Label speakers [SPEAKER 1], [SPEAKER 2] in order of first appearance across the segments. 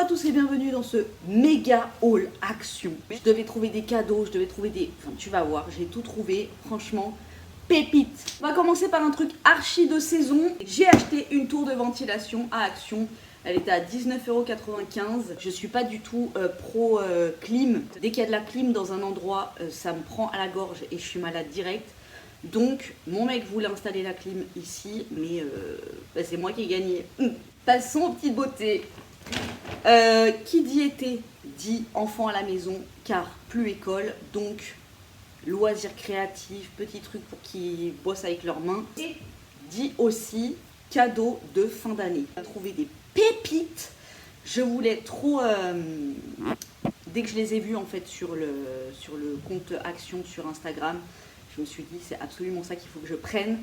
[SPEAKER 1] tous et bienvenue dans ce méga haul action. Je devais trouver des cadeaux, je devais trouver des... Enfin, tu vas voir, j'ai tout trouvé, franchement, pépite. On va commencer par un truc archi de saison. J'ai acheté une tour de ventilation à Action. Elle était à 19,95 €. Je suis pas du tout pro clim. Dès qu'il y a de la clim dans un endroit, ça me prend à la gorge et je suis malade direct. Donc, mon mec voulait installer la clim ici, mais bah, c'est moi qui ai gagné. Passons aux petites beautés. Qui dit été dit enfant à la maison, car plus école, donc loisirs créatifs, petits trucs pour qu'ils bossent avec leurs mains. Et dit aussi cadeau de fin d'année. On a trouvé des pépites. Je voulais trop... dès que je les ai vus en fait sur le compte Action sur Instagram, je me suis dit c'est absolument ça qu'il faut que je prenne.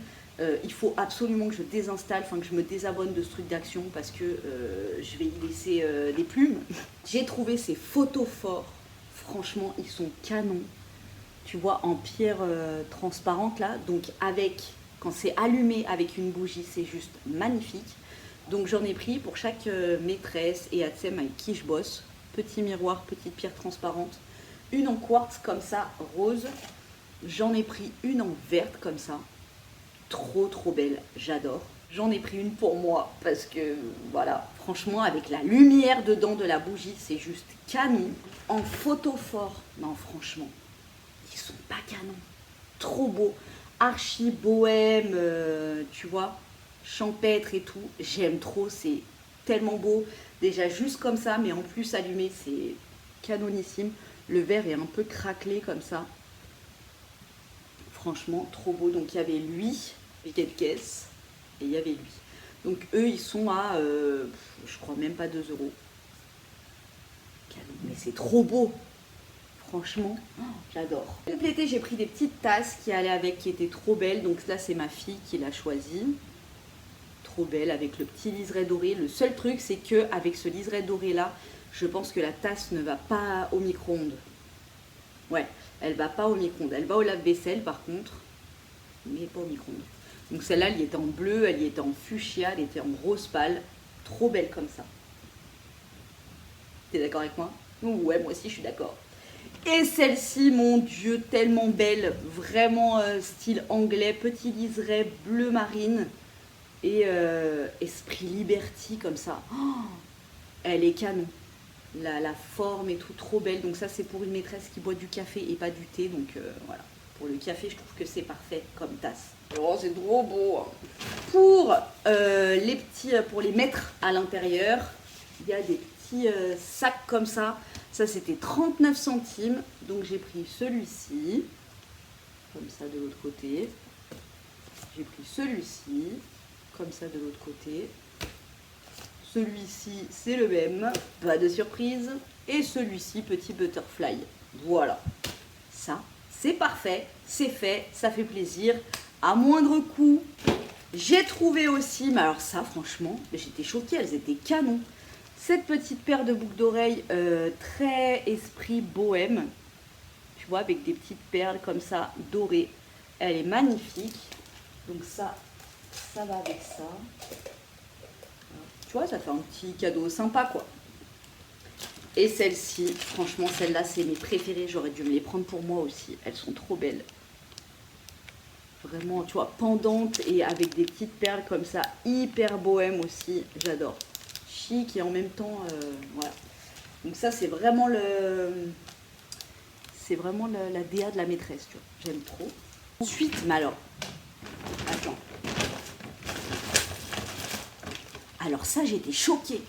[SPEAKER 1] Il faut absolument que je désinstalle, enfin que je me désabonne de ce truc d'Action parce que je vais y laisser des plumes. J'ai trouvé ces photophores, franchement ils sont canons. Tu vois, en pierre transparente là, donc avec, quand c'est allumé avec une bougie, c'est juste magnifique. Donc j'en ai pris pour chaque maîtresse et ATSEM avec qui je bosse. Petit miroir, petite pierre transparente. Une en quartz comme ça, rose. J'en ai pris une en verte comme ça. Trop belle, j'adore. J'en ai pris une pour moi parce que voilà, franchement avec la lumière dedans de la bougie, c'est juste canon. En photophore, non franchement, ils sont pas canons. Trop beau, archi bohème, tu vois, champêtre et tout. J'aime trop, c'est tellement beau. Déjà juste comme ça, mais en plus allumé, c'est canonissime. Le verre est un peu craquelé comme ça. Franchement, trop beau. Donc il y avait lui, piquet de caisse, et il y avait lui. Donc eux, ils sont à, je crois même pas 2 €. Mais c'est trop beau. Franchement, oh, j'adore. L'été, j'ai pris des petites tasses qui allaient avec, qui étaient trop belles. Donc là, c'est ma fille qui l'a choisi. Trop belle, avec le petit liseré doré. Le seul truc, c'est que avec ce liseré doré là, je pense que la tasse ne va pas au micro-ondes. Ouais, elle va pas au micro-ondes. Elle va au lave-vaisselle par contre, mais pas au micro-ondes. Donc celle-là, elle y était en bleu, elle y était en fuchsia, elle était en rose pâle. Trop belle comme ça. T'es d'accord avec moi? Ouais, moi aussi je suis d'accord. Et celle-ci, mon Dieu, tellement belle. Vraiment style anglais, petit liseré bleu marine. Et esprit liberty comme ça. Oh, elle est canon. La forme et tout, trop belle. Donc ça, c'est pour une maîtresse qui boit du café et pas du thé. Donc voilà. Pour le café, je trouve que c'est parfait comme tasse. Oh, c'est trop beau. Pour les petits, pour les mettre à l'intérieur, il y a des petits sacs comme ça. Ça, c'était 39 centimes. Donc j'ai pris celui-ci. Comme ça de l'autre côté. J'ai pris celui-ci. Comme ça de l'autre côté. Celui-ci, c'est le même. Pas de surprise. Et celui-ci, petit butterfly. Voilà. Ça, c'est parfait. C'est fait. Ça fait plaisir. À moindre coût. J'ai trouvé aussi, mais alors ça, franchement, j'étais choquée. Elles étaient canons. Cette petite paire de boucles d'oreilles très esprit bohème. Tu vois, avec des petites perles comme ça, dorées. Elle est magnifique. Donc ça va avec ça. Tu vois, ça fait un petit cadeau sympa, quoi. Et celle-ci, franchement, celle-là, c'est mes préférées. J'aurais dû me les prendre pour moi aussi. Elles sont trop belles. Vraiment, tu vois, pendantes et avec des petites perles comme ça. Hyper bohème aussi. J'adore. Chic et en même temps, voilà. Donc ça, c'est vraiment la DA de la maîtresse, tu vois. J'aime trop. Ensuite, mais alors, attends. Alors ça, j'étais choquée.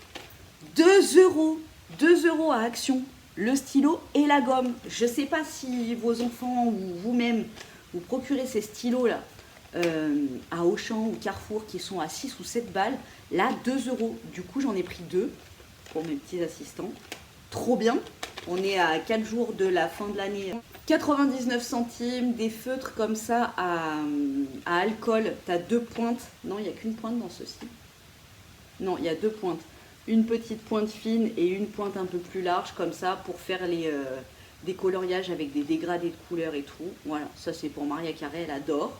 [SPEAKER 1] 2 €. 2 € à Action. Le stylo et la gomme. Je ne sais pas si vos enfants ou vous-même, vous procurez ces stylos-là à Auchan ou Carrefour qui sont à 6 ou 7 balles. Là, 2 €. Du coup, j'en ai pris 2 pour mes petits assistants. Trop bien. On est à 4 jours de la fin de l'année. 99 centimes, des feutres comme ça à alcool. Tu as 2 pointes. Non, il n'y a qu'une pointe dans ceci. Non, il y a 2 pointes. Une petite pointe fine et une pointe un peu plus large comme ça pour faire des coloriages avec des dégradés de couleurs et tout. Voilà, ça c'est pour Maria Carré, elle adore.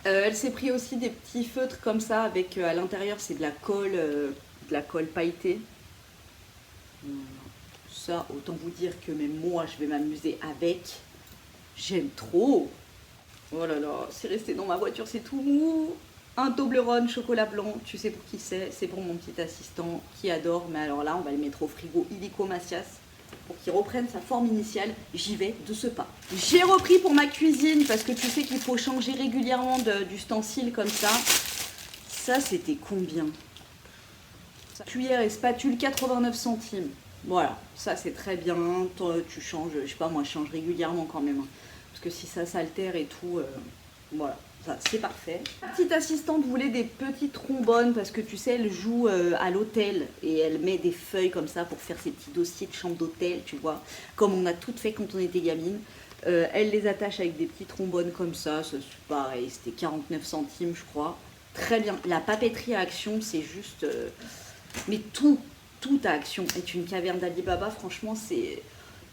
[SPEAKER 1] Elle s'est pris aussi des petits feutres comme ça avec à l'intérieur c'est de la colle la colle pailletée. Ça, autant vous dire que même moi, je vais m'amuser avec. J'aime trop. Oh là là, c'est resté dans ma voiture, c'est tout mou. Un Toblerone chocolat blanc, tu sais pour qui c'est pour mon petit assistant qui adore. Mais alors là, on va le mettre au frigo illico Macias pour qu'il reprenne sa forme initiale. J'y vais de ce pas. J'ai repris pour ma cuisine parce que tu sais qu'il faut changer régulièrement d'ustensile comme ça. Ça, c'était combien? Cuillère et spatule, 89 centimes. Voilà, ça c'est très bien. Toi, tu changes, je sais pas, moi je change régulièrement quand même. Parce que si ça s'altère et tout, voilà. Ça, c'est parfait. Ma petite assistante voulait des petites trombones parce que tu sais, elle joue à l'hôtel et elle met des feuilles comme ça pour faire ses petits dossiers de chambre d'hôtel, tu vois, comme on a toutes fait quand on était gamine. Elle les attache avec des petits trombones comme ça, c'est pareil, c'était 49 centimes, je crois. Très bien. La papeterie à Action, c'est juste. Mais tout à Action est une caverne d'Alibaba. Franchement, c'est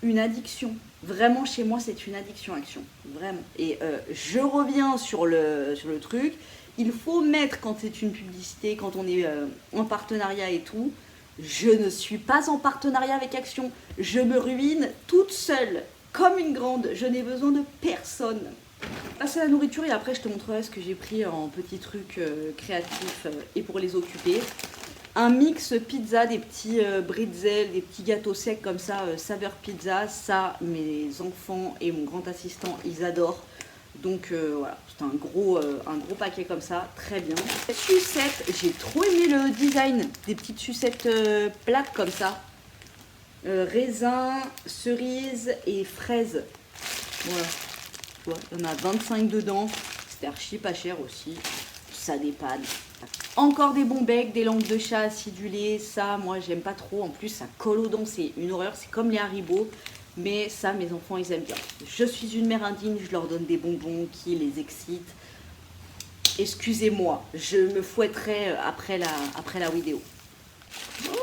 [SPEAKER 1] une addiction. Vraiment, chez moi, c'est une addiction Action. Vraiment. Et je reviens sur le truc. Il faut mettre quand c'est une publicité, quand on est en partenariat et tout. Je ne suis pas en partenariat avec Action. Je me ruine toute seule, comme une grande. Je n'ai besoin de personne. Passer à la nourriture et après je te montrerai ce que j'ai pris en petits trucs créatifs et pour les occuper. Un mix pizza, des petits bretzels, des petits gâteaux secs comme ça, saveur pizza. Ça, mes enfants et mon grand assistant, ils adorent. Donc voilà, c'est un gros paquet comme ça, très bien. Sucettes, j'ai trop aimé le design des petites sucettes plates comme ça. Raisin, cerise et fraise. Voilà. Il y en a 25 dedans, c'était archi pas cher aussi, ça dépanne. Encore des bons becs, des langues de chat acidulées, ça moi j'aime pas trop, en plus ça colle aux dents, c'est une horreur, c'est comme les Haribo, mais ça mes enfants ils aiment bien. Je suis une mère indigne, je leur donne des bonbons qui les excitent. Excusez-moi, je me fouetterai après la vidéo. Oh,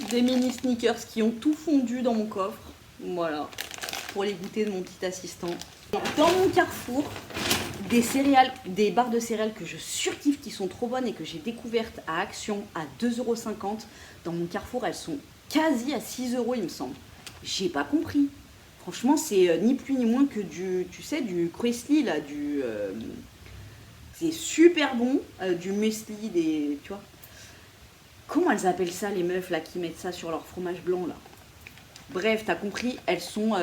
[SPEAKER 1] des mini sneakers qui ont tout fondu dans mon coffre, voilà, pour les goûter de mon petit assistant. Dans mon Carrefour, des barres de céréales que je surkiffe, qui sont trop bonnes et que j'ai découvertes à Action à 2,50 €. Dans mon Carrefour, elles sont quasi à 6 € il me semble. J'ai pas compris. Franchement, c'est ni plus ni moins que du Croissly là, c'est super bon, du muesli, tu vois. Comment elles appellent ça les meufs là qui mettent ça sur leur fromage blanc là? Bref, t'as compris, elles sont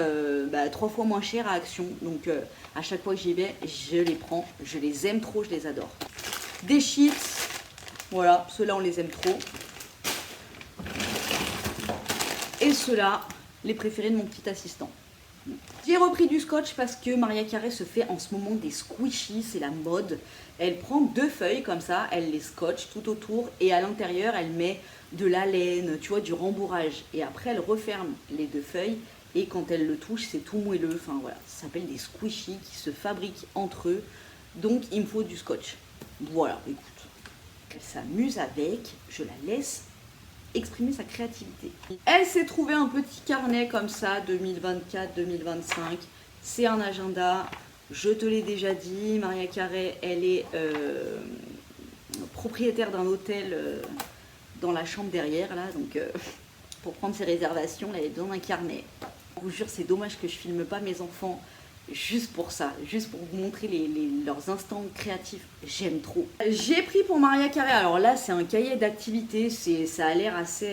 [SPEAKER 1] 3 fois moins chères à Action. Donc à chaque fois que j'y vais, je les prends. Je les aime trop, je les adore. Des chips. Voilà, ceux-là on les aime trop. Et ceux-là, les préférés de mon petit assistant. J'ai repris du scotch parce que Maria Carré se fait en ce moment des squishies, c'est la mode. Elle prend 2 feuilles comme ça, elle les scotche tout autour et à l'intérieur elle met de la laine, tu vois, du rembourrage. Et après elle referme les 2 feuilles et quand elle le touche c'est tout moelleux. Enfin voilà, ça s'appelle des squishies qui se fabriquent entre eux. Donc il me faut du scotch. Voilà, écoute, elle s'amuse avec, je la laisse exprimer sa créativité. Elle s'est trouvée un petit carnet comme ça, 2024-2025. C'est un agenda. Je te l'ai déjà dit, Maria Carré, elle est propriétaire d'un hôtel dans la chambre derrière, là. Donc, pour prendre ses réservations, elle est dans un carnet. Je vous jure, c'est dommage que je filme pas mes enfants juste pour ça, juste pour vous montrer leurs instants créatifs. J'aime trop. J'ai pris pour Maria Carré, alors là c'est un cahier d'activités, ça a l'air assez...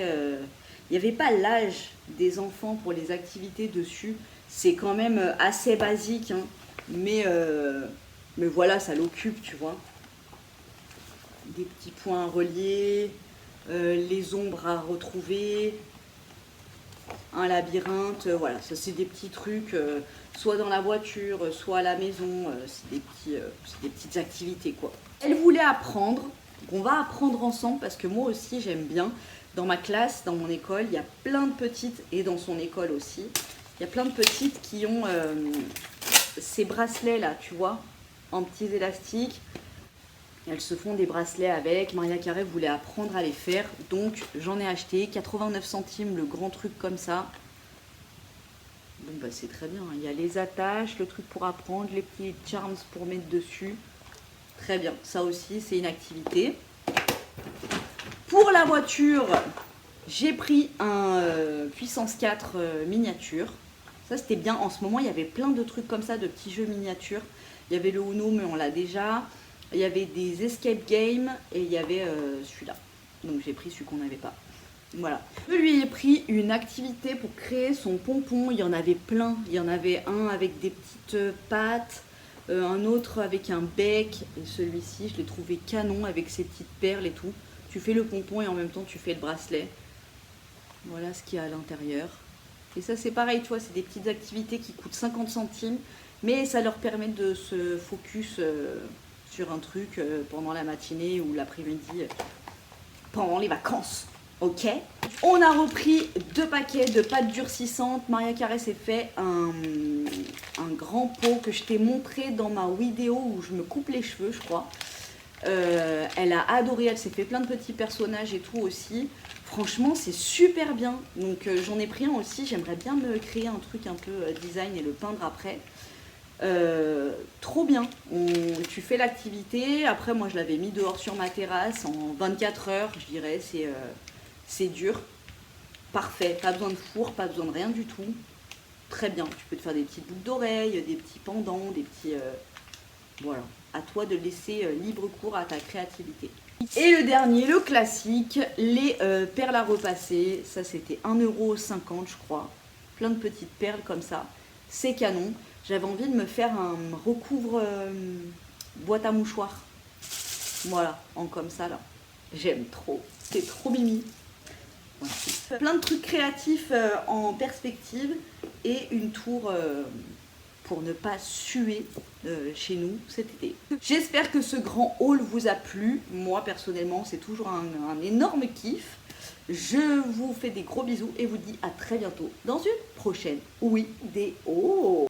[SPEAKER 1] Il n'y avait pas l'âge des enfants pour les activités dessus, c'est quand même assez basique, hein. Mais voilà, ça l'occupe, tu vois. Des petits points à relier, les ombres à retrouver, un labyrinthe, voilà, ça c'est des petits trucs, soit dans la voiture, soit à la maison, c'est des petites activités quoi. Elle voulait apprendre, on va apprendre ensemble parce que moi aussi j'aime bien. Dans ma classe, dans mon école, il y a plein de petites, et dans son école aussi, il y a plein de petites qui ont ces bracelets là, tu vois, en petits élastiques. Elles se font des bracelets avec. Maria Carré voulait apprendre à les faire. Donc j'en ai acheté. 89 centimes le grand truc comme ça. Bon bah c'est très bien. Il y a les attaches, le truc pour apprendre, les petits charms pour mettre dessus. Très bien. Ça aussi c'est une activité. Pour la voiture, j'ai pris un puissance 4 miniature. Ça c'était bien, en ce moment il y avait plein de trucs comme ça, de petits jeux miniatures. Il y avait le Uno mais on l'a déjà. Il y avait des escape games et il y avait celui-là. Donc j'ai pris celui qu'on n'avait pas. Voilà. Je lui ai pris une activité pour créer son pompon. Il y en avait plein. Il y en avait un avec des petites pattes, un autre avec un bec. Et celui-ci, je l'ai trouvé canon avec ses petites perles et tout. Tu fais le pompon et en même temps tu fais le bracelet. Voilà ce qu'il y a à l'intérieur. Et ça c'est pareil, tu vois, c'est des petites activités qui coûtent 50 centimes. Mais ça leur permet de se focus sur un truc pendant la matinée ou l'après-midi, pendant les vacances. Ok. On a repris 2 paquets de pâte durcissante. Maria Carré s'est fait un grand pot que je t'ai montré dans ma vidéo où je me coupe les cheveux, je crois. Elle a adoré, elle s'est fait plein de petits personnages et tout aussi. Franchement, c'est super bien. Donc j'en ai pris un aussi. J'aimerais bien me créer un truc un peu design et le peindre après. Trop bien. Tu fais l'activité. Après, moi, je l'avais mis dehors sur ma terrasse en 24 heures, je dirais. C'est dur. Parfait. Pas besoin de four, pas besoin de rien du tout. Très bien. Tu peux te faire des petites boucles d'oreilles, des petits pendants, des petits... Voilà. À toi de laisser libre cours à ta créativité. Et le dernier, le classique, les perles à repasser. Ça, c'était 1,50 € je crois. Plein de petites perles comme ça. C'est canon. J'avais envie de me faire un recouvre boîte à mouchoirs. Voilà, en comme ça là. J'aime trop. C'est trop mimi. Voilà. Plein de trucs créatifs en perspective et une tour pour ne pas suer chez nous cet été. J'espère que ce grand haul vous a plu. Moi personnellement, c'est toujours un énorme kiff. Je vous fais des gros bisous et vous dis à très bientôt dans une prochaine vidéo.